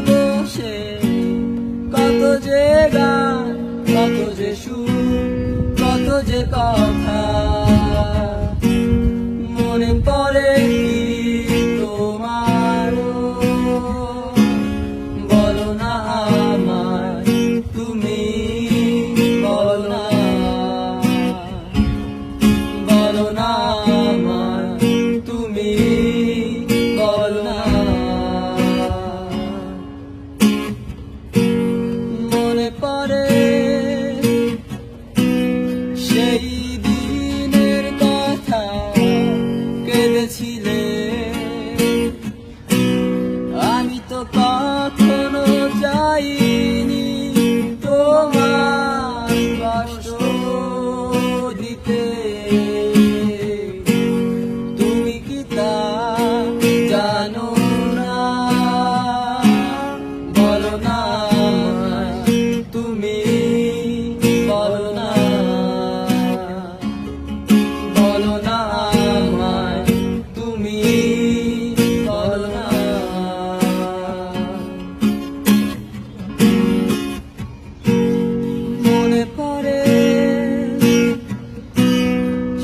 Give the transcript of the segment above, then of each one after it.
বসে কত যে গান, কত যে সুর, কত যে কথা মনে পড়ে কি তোমারও? বলো না আমায় তুমি, বলো না, বলো না আমায় তুমি, বলো না। মনে পড়ে সেই দিনের কথা, কেঁদেছিলে। আমি তো কখনো যাইনি তোমার কষ্ট দিতে, তুমি কি তা জানো না? বলো না তুমি, বলো না, বলো না আমায় তুমি, বলো না। মনে পড়ে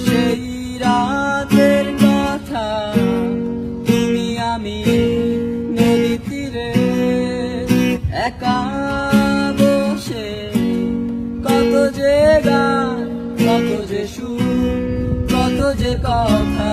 সেই রাতের কথা, তুমি আমি নদী তীরে একা বসে কত যে গান, কত যে সুর, কত যে কথা